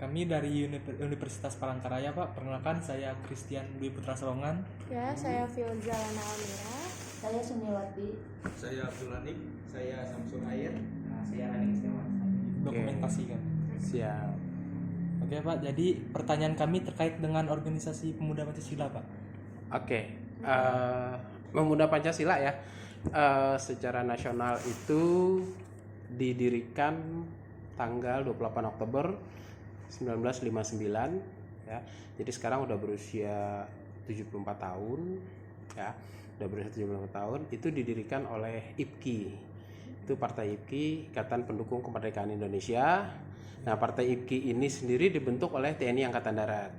Kami dari Universitas Palangkaraya, Pak. Perkenalkan, saya Christian Dwi Putra Solongan. Ya, saya Filza Lana Almira. Saya Sumiwati. Saya Abdul Hanik. Saya Samsul Air. Saya Raning Setiawan. Dokumentasi kan. Siap. Oke, Pak. Jadi pertanyaan kami terkait dengan organisasi Pemuda Pancasila, Pak. Oke. Pemuda Pancasila ya. Secara nasional itu didirikan tanggal 28 Oktober 1959 ya. Jadi sekarang udah berusia 74 tahun ya. Udah berusia 74 tahun. Itu didirikan oleh IPKI. Itu Partai IPKI, Ikatan Pendukung Kemerdekaan Indonesia. Nah, Partai IPKI ini sendiri dibentuk oleh TNI Angkatan Darat.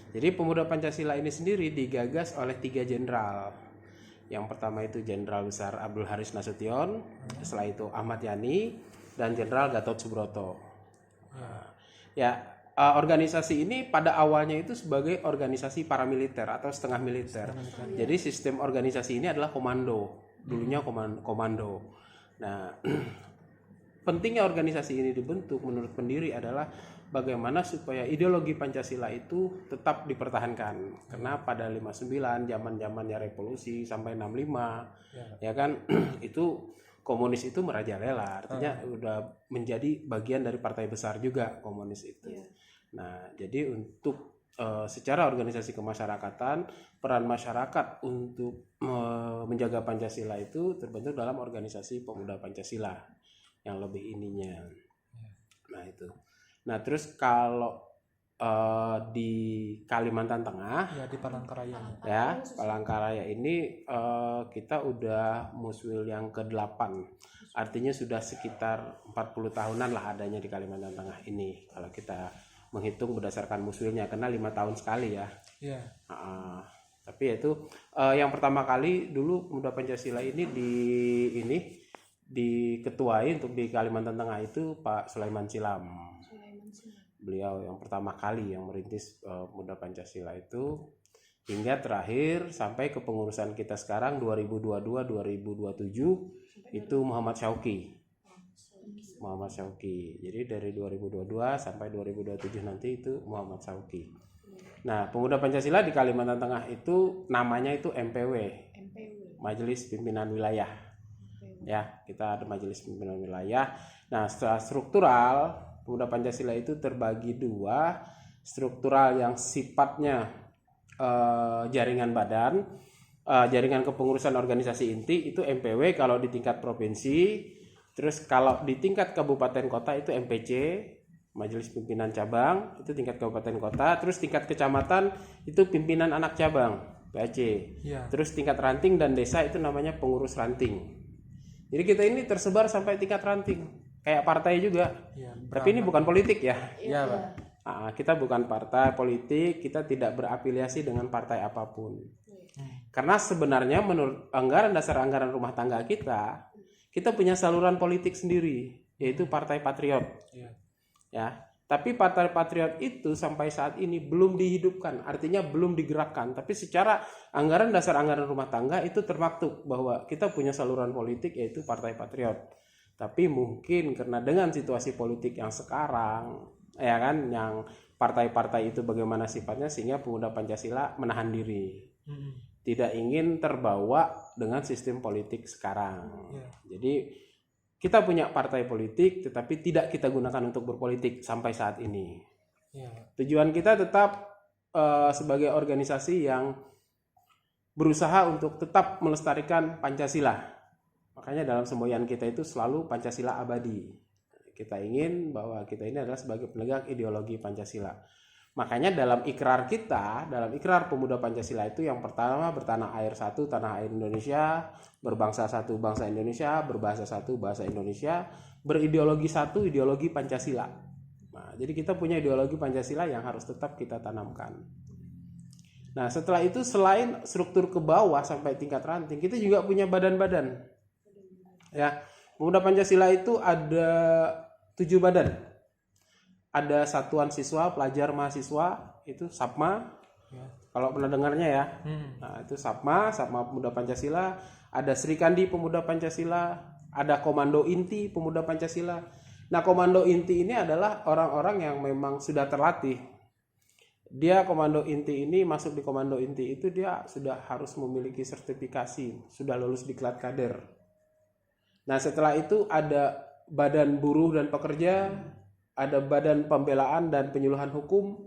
Jadi Pemuda Pancasila ini sendiri digagas oleh 3 jenderal. Yang pertama itu Jenderal Besar Abdul Haris Nasution, setelah itu Ahmad Yani, dan Jenderal Gatot Subroto. Organisasi ini pada awalnya itu sebagai organisasi paramiliter atau setengah militer. Jadi sistem organisasi ini adalah komando. Dulunya komando. Nah, pentingnya organisasi ini dibentuk menurut pendiri adalah bagaimana supaya ideologi Pancasila itu tetap dipertahankan. Karena pada 59 zaman-zamannya revolusi sampai 65 ya kan itu komunis itu merajalela, artinya udah menjadi bagian dari partai besar juga komunis itu. Nah, jadi untuk secara organisasi kemasyarakatan, peran masyarakat untuk menjaga Pancasila itu terbentuk dalam organisasi Pemuda Pancasila yang lebih ininya. Nah, itu. Nah, terus kalau di Kalimantan Tengah Ya, di Palangkaraya. ya, Palangkaraya ini kita udah muswil yang ke-8. Artinya sudah sekitar 40 tahunan lah adanya di Kalimantan Tengah ini. Kalau kita menghitung berdasarkan muswilnya, karena 5 tahun sekali ya. Iya. Tapi itu yang pertama kali dulu Pemuda Pancasila ini diketuai untuk di Kalimantan Tengah itu Pak Sulaiman Silam. Beliau yang pertama kali yang merintis Pemuda Pancasila itu hingga terakhir sampai ke pengurusan kita sekarang 2022-2027 itu Muhammad Syauqi. Jadi dari 2022 sampai 2027 nanti itu Muhammad Syauqi. Nah, Pemuda Pancasila di Kalimantan Tengah itu namanya itu MPW. Majelis Pimpinan Wilayah. Ya, kita ada Majelis Pimpinan Wilayah. Nah, secara struktural Pemuda Pancasila itu terbagi 2, struktural yang sifatnya jaringan badan, jaringan kepengurusan organisasi inti itu MPW kalau di tingkat provinsi, terus kalau di tingkat kabupaten kota itu MPC, Majelis Pimpinan Cabang, itu tingkat kabupaten kota, terus tingkat kecamatan itu pimpinan anak cabang, PAC. Terus tingkat ranting dan desa itu namanya pengurus ranting. Jadi kita ini tersebar sampai tingkat ranting. Kayak partai juga, tapi ini bukan politik ya. Iya, Pak. Kita bukan partai politik, kita tidak berafiliasi dengan partai apapun. Karena sebenarnya menurut dasar anggaran rumah tangga kita punya saluran politik sendiri, yaitu Partai Patriot. Ya, tapi Partai Patriot itu sampai saat ini belum dihidupkan, artinya belum digerakkan. Tapi secara dasar anggaran rumah tangga itu termaktub bahwa kita punya saluran politik yaitu Partai Patriot. Tapi mungkin karena dengan situasi politik yang sekarang, ya kan, yang partai-partai itu bagaimana sifatnya sehingga Pemuda Pancasila menahan diri, tidak ingin terbawa dengan sistem politik sekarang. Jadi kita punya partai politik, tetapi tidak kita gunakan untuk berpolitik sampai saat ini. Tujuan kita tetap sebagai organisasi yang berusaha untuk tetap melestarikan Pancasila. Makanya dalam semboyan kita itu selalu Pancasila abadi. Kita ingin bahwa kita ini adalah sebagai penegak ideologi Pancasila. Makanya dalam ikrar kita, dalam ikrar Pemuda Pancasila itu yang pertama bertanah air satu, tanah air Indonesia, berbangsa satu, bangsa Indonesia, berbahasa satu, bahasa Indonesia, berideologi satu, ideologi Pancasila. Nah, jadi kita punya ideologi Pancasila yang harus tetap kita tanamkan. Nah, setelah itu selain struktur ke bawah sampai tingkat ranting, kita juga punya badan-badan. Ya, Pemuda Pancasila itu ada 7 badan. Ada Satuan Siswa Pelajar Mahasiswa, itu SAPMA. Kalau pernah dengarnya ya. Nah, itu SAPMA Pemuda Pancasila. Ada Srikandi Pemuda Pancasila. Ada Komando Inti Pemuda Pancasila. Nah, komando inti ini adalah orang-orang yang memang sudah terlatih. Dia komando inti ini, masuk di komando inti itu dia sudah harus memiliki sertifikasi, sudah lulus diklat kader. Nah, setelah itu ada badan buruh dan pekerja, ada badan pembelaan dan penyuluhan hukum,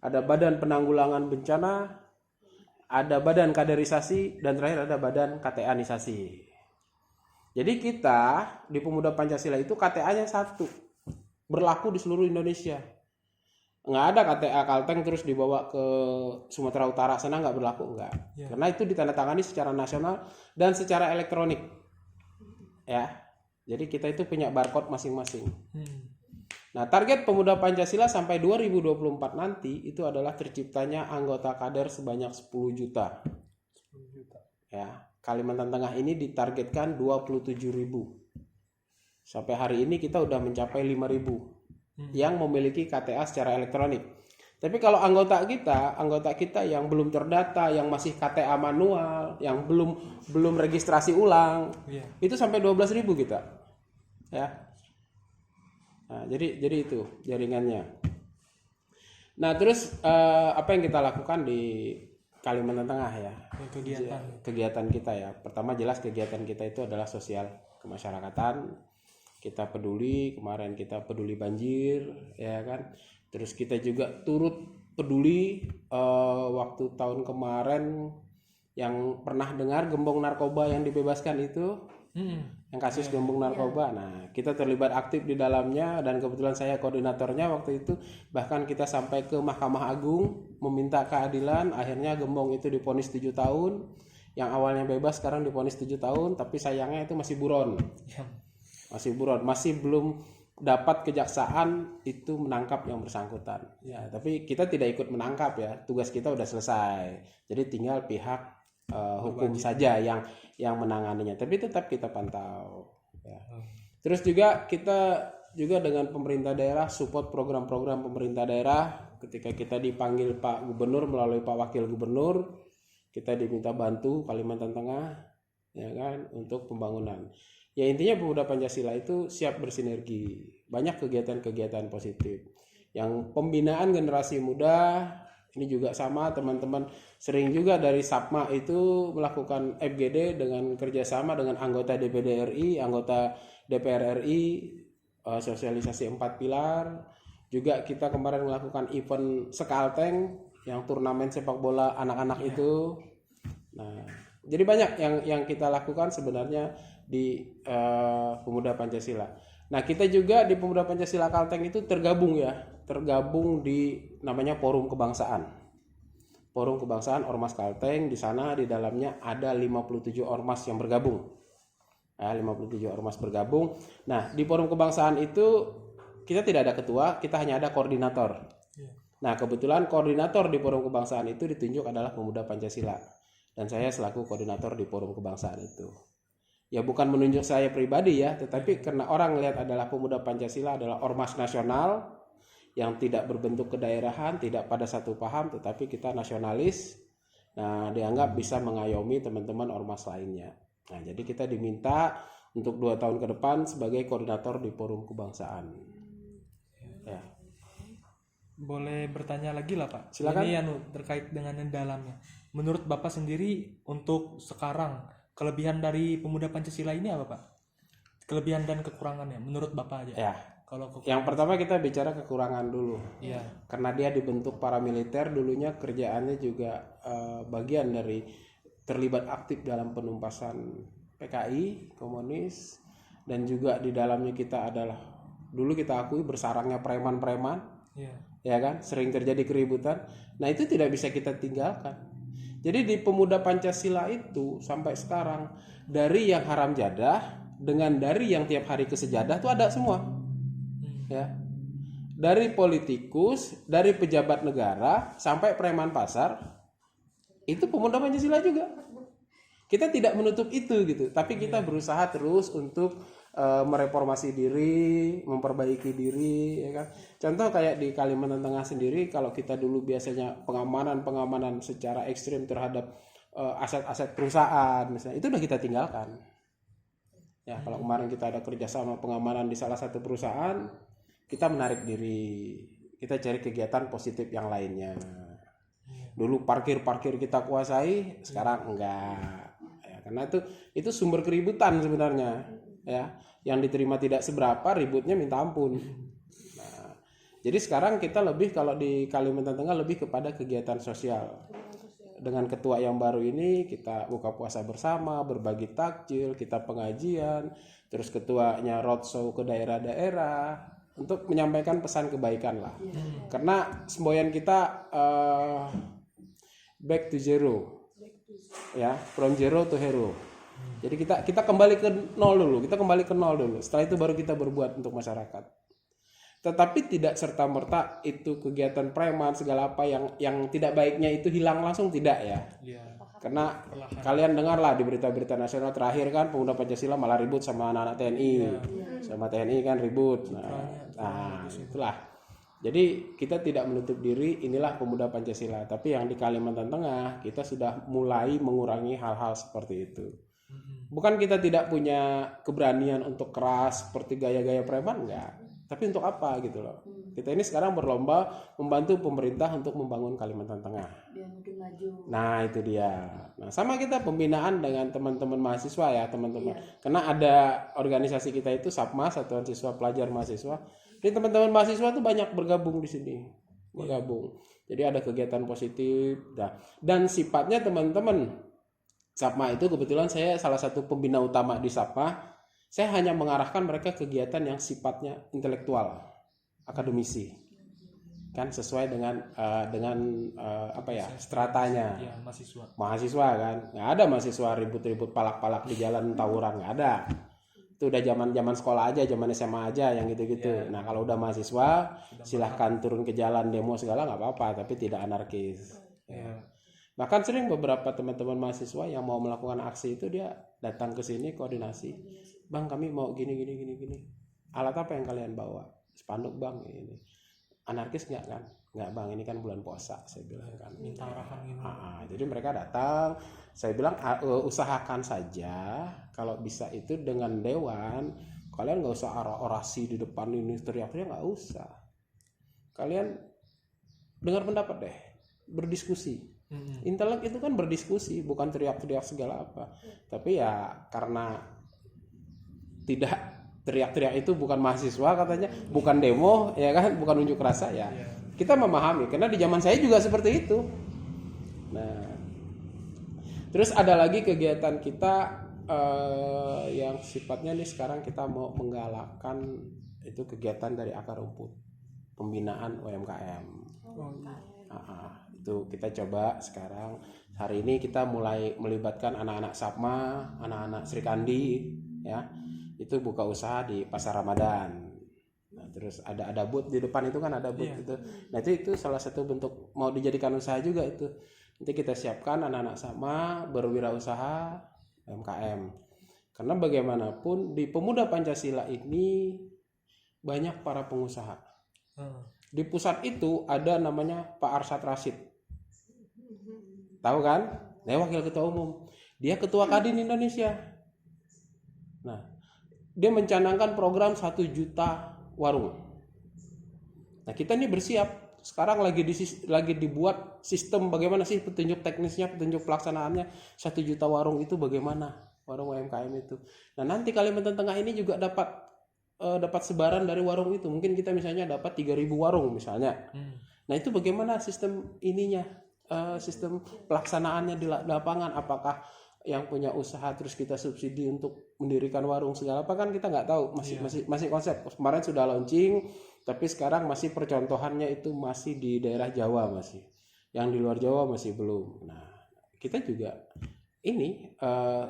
ada badan penanggulangan bencana, ada badan kaderisasi, dan terakhir ada badan KTA-nisasi. Jadi kita di Pemuda Pancasila itu KTA-nya satu, berlaku di seluruh Indonesia. Nggak ada KTA Kalteng terus dibawa ke Sumatera Utara sana, nggak berlaku, nggak. Karena itu ditandatangani secara nasional dan secara elektronik. Ya, jadi kita itu punya barcode masing-masing. Nah, target Pemuda Pancasila sampai 2024 nanti itu adalah terciptanya anggota kader sebanyak 10 juta. Ya, Kalimantan Tengah ini ditargetkan 27.000. Sampai hari ini kita udah mencapai 5.000 yang memiliki KTA secara elektronik. Tapi kalau anggota kita yang belum terdata, yang masih KTA manual, yang belum registrasi ulang, itu sampai 12.000 kita. Ya. Nah, jadi itu jaringannya. Nah, terus apa yang kita lakukan di Kalimantan Tengah ya? Kegiatan kita ya. Pertama jelas kegiatan kita itu adalah sosial kemasyarakatan. Kita peduli, kemarin kita peduli banjir, ya kan. Terus kita juga turut peduli waktu tahun kemarin yang pernah dengar gembong narkoba yang dibebaskan itu, yang kasus gembong narkoba. Nah, kita terlibat aktif di dalamnya dan kebetulan saya koordinatornya waktu itu. Bahkan kita sampai ke Mahkamah Agung meminta keadilan. Akhirnya gembong itu divonis 7 tahun. Yang awalnya bebas sekarang divonis 7 tahun, tapi sayangnya itu masih buron. Masih belum dapat kejaksaan itu menangkap yang bersangkutan. Ya, tapi kita tidak ikut menangkap ya. Tugas kita udah selesai. Jadi tinggal pihak hukum saja yang menanganinya. Tapi tetap kita pantau. Ya. Terus juga kita juga dengan pemerintah daerah support program-program pemerintah daerah. Ketika kita dipanggil Pak Gubernur melalui Pak Wakil Gubernur, kita diminta bantu Kalimantan Tengah, ya kan, untuk pembangunan. Ya intinya Pemuda Pancasila itu siap bersinergi. Banyak kegiatan-kegiatan positif. Yang pembinaan generasi muda ini juga sama, teman-teman sering juga dari SAPMA itu melakukan FGD dengan kerjasama dengan anggota DPD RI, anggota DPR RI, sosialisasi 4 pilar. Juga kita kemarin melakukan event Sekalteng yang turnamen sepak bola anak-anak itu. Nah, jadi banyak yang kita lakukan sebenarnya di Pemuda Pancasila. Nah, kita juga di Pemuda Pancasila Kalteng itu tergabung di namanya Forum Kebangsaan. Forum Kebangsaan Ormas Kalteng, di sana di dalamnya ada 57 ormas yang bergabung. 57 ormas bergabung. Nah, di Forum Kebangsaan itu kita tidak ada ketua, kita hanya ada koordinator. Nah, kebetulan koordinator di Forum Kebangsaan itu ditunjuk adalah Pemuda Pancasila. Dan saya selaku koordinator di Forum Kebangsaan itu. Ya bukan menunjuk saya pribadi ya, tetapi karena orang lihat adalah Pemuda Pancasila adalah ormas nasional yang tidak berbentuk kedaerahan, tidak pada satu paham, tetapi kita nasionalis. Nah, dianggap bisa mengayomi teman-teman ormas lainnya. Nah, jadi kita diminta untuk 2 tahun ke depan sebagai koordinator di Forum Kebangsaan. Ya. Boleh bertanya lagi lah Pak? Silakan. Ini terkait dengan yang dalamnya. Menurut Bapak sendiri untuk sekarang kelebihan dari Pemuda Pancasila ini apa Pak? Kelebihan dan kekurangannya menurut Bapak aja. Ya. Yang pertama kita bicara kekurangan dulu. Iya. Karena dia dibentuk paramiliter dulunya, kerjaannya juga bagian dari terlibat aktif dalam penumpasan PKI, komunis, dan juga di dalamnya kita adalah dulu kita akui bersarangnya preman-preman. Iya. Ya kan, sering terjadi keributan. Nah, itu tidak bisa kita tinggalkan. Jadi di Pemuda Pancasila itu sampai sekarang dari yang haram jadah dengan dari yang tiap hari ke sejadah itu ada semua. Ya. Dari politikus, dari pejabat negara sampai preman pasar itu Pemuda Pancasila juga. Kita tidak menutup itu gitu, tapi kita berusaha terus untuk mereformasi diri, memperbaiki diri, ya kan. Contoh kayak di Kalimantan Tengah sendiri, kalau kita dulu biasanya pengamanan secara ekstrim terhadap aset-aset perusahaan, misalnya, itu udah kita tinggalkan. Ya, kalau kemarin kita ada kerjasama pengamanan di salah satu perusahaan, kita menarik diri, kita cari kegiatan positif yang lainnya. Dulu parkir kita kuasai, sekarang enggak. Ya, karena itu sumber keributan sebenarnya. Ya, yang diterima tidak seberapa, ributnya minta ampun. Nah, jadi sekarang kita lebih, kalau di Kalimantan Tengah, lebih kepada kegiatan sosial. Dengan ketua yang baru ini, kita buka puasa bersama, berbagi takjil, kita pengajian, terus ketuanya roadshow ke daerah-daerah untuk menyampaikan pesan kebaikan lah. Karena semboyan kita back to zero, ya, from zero to hero. Jadi kita kembali ke nol dulu. Setelah itu baru kita berbuat untuk masyarakat. Tetapi tidak serta-merta itu kegiatan preman segala apa yang tidak baiknya itu hilang langsung, tidak ya. Karena kalian dengarlah di berita-berita nasional terakhir kan, pemuda Pancasila malah ribut sama anak-anak TNI. Sama TNI kan ribut. Nah, itulah. Jadi kita tidak menutup diri, inilah pemuda Pancasila. Tapi yang di Kalimantan Tengah kita sudah mulai mengurangi hal-hal seperti itu. Bukan kita tidak punya keberanian untuk keras seperti gaya-gaya preman, enggak. Tapi untuk apa gitu loh. Kita ini sekarang berlomba membantu pemerintah untuk membangun Kalimantan Tengah. Biar makin maju. Nah, itu dia. Nah, sama kita pembinaan dengan teman-teman mahasiswa ya, teman-teman. Iya. Karena ada organisasi kita itu SAPMA, Satuan Siswa Pelajar Mahasiswa. Jadi teman-teman mahasiswa tuh banyak bergabung di sini. Bergabung. Jadi ada kegiatan positif. Dan sifatnya teman-teman SAPMA itu, kebetulan saya salah satu pembina utama di SAPMA. Saya hanya mengarahkan mereka kegiatan yang sifatnya intelektual, akademisi, kan sesuai dengan apa ya, stratanya. Ya, mahasiswa kan, nggak ada mahasiswa ribut-ribut palak-palak di jalan tawuran, nggak ada. Itu udah zaman sekolah aja, zaman SMA aja yang gitu-gitu. Nah, kalau udah mahasiswa, silahkan turun ke jalan demo segala nggak apa-apa, tapi tidak anarkis. Bahkan sering beberapa teman-teman mahasiswa yang mau melakukan aksi itu dia datang ke sini koordinasi. Bang, kami mau gini. Alat apa yang kalian bawa? Spanduk bang, ini. Anarkis nggak kan? Nggak bang, ini kan bulan puasa, saya bilang kan. Minta arahan ini. Jadi mereka datang, saya bilang usahakan saja kalau bisa itu dengan dewan. Kalian nggak usah orasi di depan ini teriak-teriak, nggak usah. Kalian dengar pendapat deh, berdiskusi. Intelek itu kan berdiskusi, bukan teriak-teriak segala apa. Tapi ya karena tidak teriak-teriak itu bukan mahasiswa katanya, bukan demo ya kan, bukan unjuk rasa ya. Kita memahami karena di zaman saya juga seperti itu. Nah, terus ada lagi kegiatan kita yang sifatnya nih sekarang kita mau menggalakkan itu kegiatan dari akar rumput, pembinaan UMKM. Itu kita coba sekarang. Hari ini kita mulai melibatkan anak-anak SAPMA, anak-anak Sri Kandi ya. Itu buka usaha di Pasar Ramadan. Nah, terus ada booth di depan itu kan ada booth itu. Nah, itu salah satu bentuk mau dijadikan usaha juga itu. Nanti kita siapkan anak-anak sama berwirausaha UMKM. Karena bagaimanapun di Pemuda Pancasila ini banyak para pengusaha. Di pusat itu ada namanya Pak Arsyad Rashid. Tahu kan? Dia wakil ketua umum. Dia ketua Kadin Indonesia. Nah, dia mencanangkan program 1 juta warung. Nah, kita ini bersiap. Sekarang lagi dibuat sistem bagaimana sih petunjuk teknisnya, petunjuk pelaksanaannya 1 juta warung itu bagaimana, warung UMKM itu. Nah, nanti Kalimantan Tengah ini juga dapat sebaran dari warung itu. Mungkin kita misalnya dapat 3.000 warung misalnya. Nah, itu bagaimana sistem ininya, sistem pelaksanaannya di lapangan, apakah yang punya usaha terus kita subsidi untuk mendirikan warung segala apa kan kita nggak tahu, masih konsep. Kemarin sudah launching, tapi sekarang masih percontohannya itu masih di daerah Jawa, masih yang di luar Jawa masih belum. Nah, kita juga ini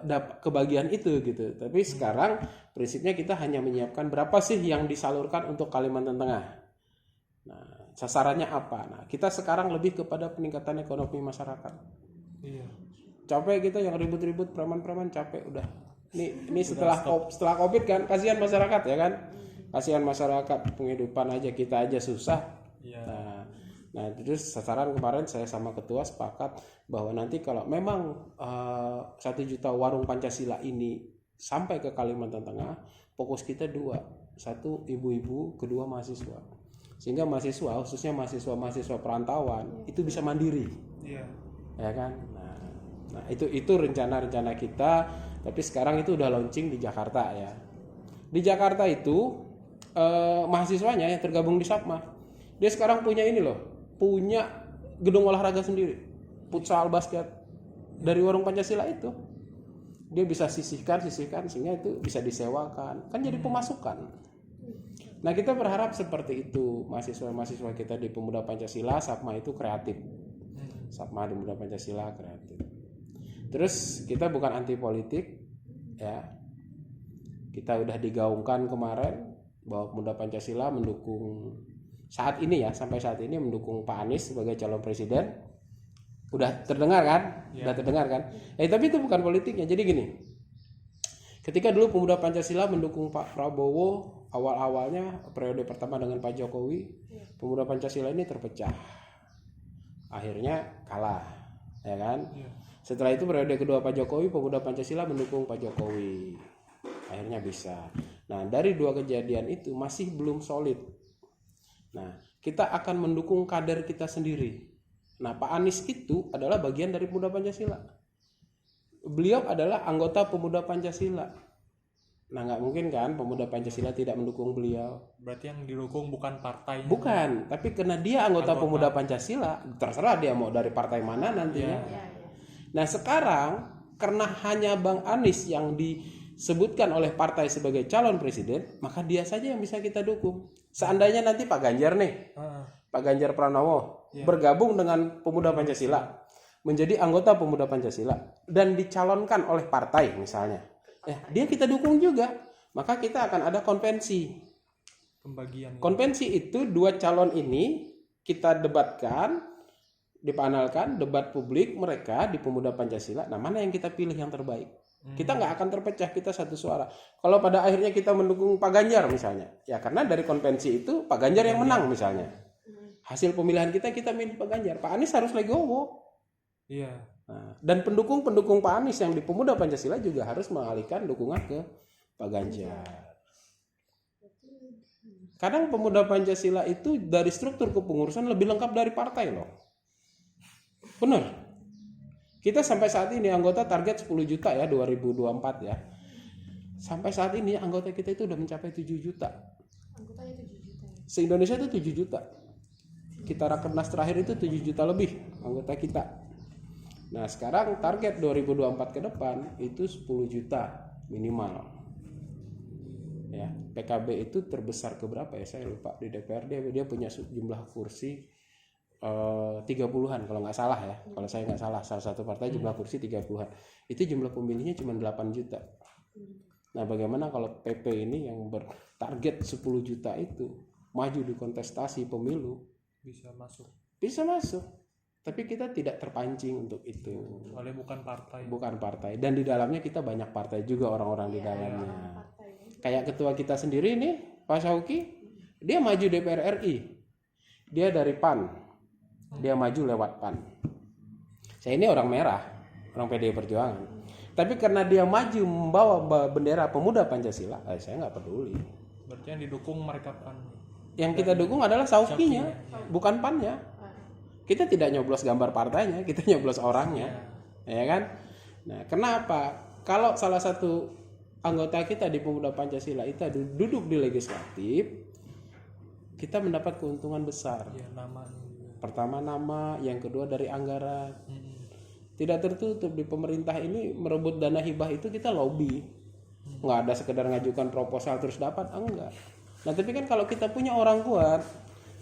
dapat kebagian itu gitu. Tapi sekarang prinsipnya kita hanya menyiapkan berapa sih yang disalurkan untuk Kalimantan Tengah. Nah, sasarannya apa? Nah, kita sekarang lebih kepada peningkatan ekonomi masyarakat. Capek kita yang ribut-ribut preman-preman, capek udah. Ini setelah Covid kan, kasihan masyarakat ya kan. Kasihan masyarakat, penghidupan aja kita aja susah. Nah, terus sasaran kemarin saya sama ketua sepakat bahwa nanti kalau memang 1 juta warung Pancasila ini sampai ke Kalimantan Tengah, fokus kita dua. Satu ibu-ibu, kedua mahasiswa. Sehingga mahasiswa, khususnya mahasiswa perantauan, itu bisa mandiri. Iya. Ya kan? Nah, itu rencana-rencana kita, tapi sekarang itu udah launching di Jakarta ya. Di Jakarta itu mahasiswanya yang tergabung di Sapma, dia sekarang punya ini loh, punya gedung olahraga sendiri, futsal, basket, dari warung Pancasila itu. Dia bisa sisihkan sehingga itu bisa disewakan, kan jadi pemasukan. Nah, kita berharap seperti itu, mahasiswa kita di Pemuda Pancasila, Sapma itu kreatif. Sapma di Pemuda Pancasila kreatif. Terus kita bukan anti politik ya. Kita udah digaungkan kemarin bahwa Pemuda Pancasila mendukung saat ini ya, sampai saat ini mendukung Pak Anies sebagai calon presiden. Udah terdengar kan? Ya. Udah terdengar kan? Tapi itu bukan politiknya. Jadi gini. Ketika dulu Pemuda Pancasila mendukung Pak Prabowo, awal-awalnya periode pertama dengan Pak Jokowi, Pemuda Pancasila ini terpecah. Akhirnya kalah, ya kan? Iya. Setelah itu periode kedua Pak Jokowi, Pemuda Pancasila mendukung Pak Jokowi. Akhirnya bisa. Nah, dari dua kejadian itu masih belum solid. Nah, kita akan mendukung kader kita sendiri. Nah, Pak Anies itu adalah bagian dari Pemuda Pancasila. Beliau adalah anggota Pemuda Pancasila. Nah, nggak mungkin kan Pemuda Pancasila tidak mendukung beliau. Berarti yang didukung bukan partainya. Bukan, tapi karena dia anggota Pemuda Pancasila, terserah dia mau dari partai mana nantinya. Ya. Nah, sekarang karena hanya Bang Anies yang disebutkan oleh partai sebagai calon presiden, maka dia saja yang bisa kita dukung. Seandainya nanti Pak Ganjar nih, Pak Ganjar Pranowo bergabung dengan Pemuda Pancasila, menjadi anggota Pemuda Pancasila dan dicalonkan oleh partai misalnya, dia kita dukung juga, maka kita akan ada konvensi. Pembagian. Konvensi itu dua calon ini kita debatkan, dipanelkan, debat publik mereka di Pemuda Pancasila. Nah, mana yang kita pilih yang terbaik? Kita nggak akan terpecah, kita satu suara. Kalau pada akhirnya kita mendukung Pak Ganjar misalnya, ya karena dari konvensi itu Pak Ganjar yang menang misalnya. Hasil pemilihan kita milih Pak Ganjar. Pak Anies harus legowo. Iya. Nah, dan pendukung Pak Anies yang di Pemuda Pancasila juga harus mengalihkan dukungan ke Pak Ganjar. Kadang Pemuda Pancasila itu dari struktur kepengurusan lebih lengkap dari partai loh. Benar. Kita sampai saat ini anggota target 10 juta ya 2024 ya. Sampai saat ini anggota kita itu udah mencapai 7 juta. Anggotanya 7 juta ya. Se-Indonesia itu 7 juta. Kita Rakernas terakhir itu 7 juta lebih anggota kita. Nah, sekarang target 2024 ke depan itu 10 juta minimal. Ya, PKB itu terbesar ke berapa ya? Saya lupa di DPR dia punya jumlah kursi 30-an kalau nggak salah ya. Kalau saya nggak salah, salah satu partai jumlah kursi 30-an. Itu jumlah pemilihnya cuma 8 juta. Nah, bagaimana kalau PP ini yang bertarget 10 juta itu maju di kontestasi pemilu? Bisa masuk. Bisa masuk. Tapi kita tidak terpancing untuk itu. Soalnya bukan partai. Bukan partai. Dan di dalamnya kita banyak partai juga orang-orang di dalamnya. Kayak ketua kita sendiri nih, Pak Syauki, dia maju DPR RI. Dia dari PAN. Dia maju lewat PAN. Saya ini orang merah, orang PDI Perjuangan. Tapi karena dia maju membawa bendera Pemuda Pancasila, saya nggak peduli. Berarti yang didukung mereka PAN. Yang kita dukung adalah Syaukinya, bukan PAN-nya. Kita tidak nyoblos gambar partainya, kita nyoblos orangnya, ya kan? Nah, kenapa? Kalau salah satu anggota kita di Pemuda Pancasila itu duduk di legislatif, kita mendapat keuntungan besar. Ya, namanya. Pertama nama, yang kedua dari anggaran. Tidak tertutup di pemerintah ini merebut dana hibah itu kita lobby. Nggak ada sekedar ngajukan proposal terus dapat, enggak. Nah, tapi kan kalau kita punya orang kuat,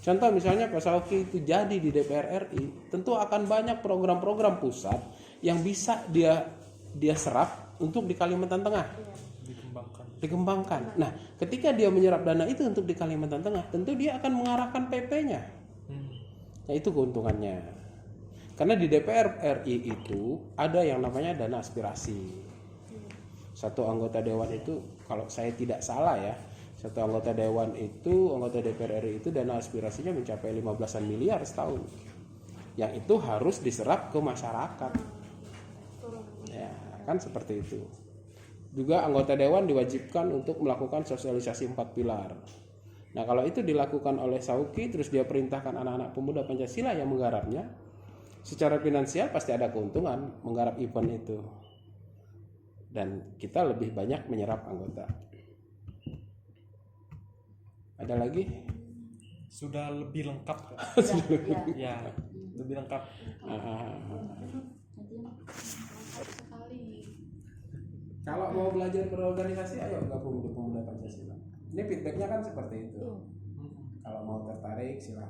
contoh misalnya Pak Syauki itu jadi di DPR RI, tentu akan banyak program-program pusat yang bisa dia serap untuk di Kalimantan Tengah. Dikembangkan. Nah, ketika dia menyerap dana itu untuk di Kalimantan Tengah, tentu dia akan mengarahkan PP-nya. Nah, itu keuntungannya. Karena di DPR RI itu ada yang namanya dana aspirasi. Satu anggota dewan itu, kalau saya tidak salah ya, satu anggota dewan itu, anggota DPR RI itu dana aspirasinya mencapai 15-an miliar setahun. Yang itu harus diserap ke masyarakat. Ya, kan seperti itu. Juga anggota dewan diwajibkan untuk melakukan sosialisasi 4 pilar. Nah, kalau itu dilakukan oleh Sauki, terus dia perintahkan anak-anak pemuda Pancasila yang menggarapnya, secara finansial pasti ada keuntungan menggarap event itu. Dan kita lebih banyak menyerap anggota. Ada lagi? Sudah lebih lengkap. Ya. Ya, lebih lengkap. Sekali. Kalau mau belajar berorganisasi, ayo gabung di Pemuda Pancasila. Ini feedbacknya kan seperti itu. Kalau mau tertarik silahkan.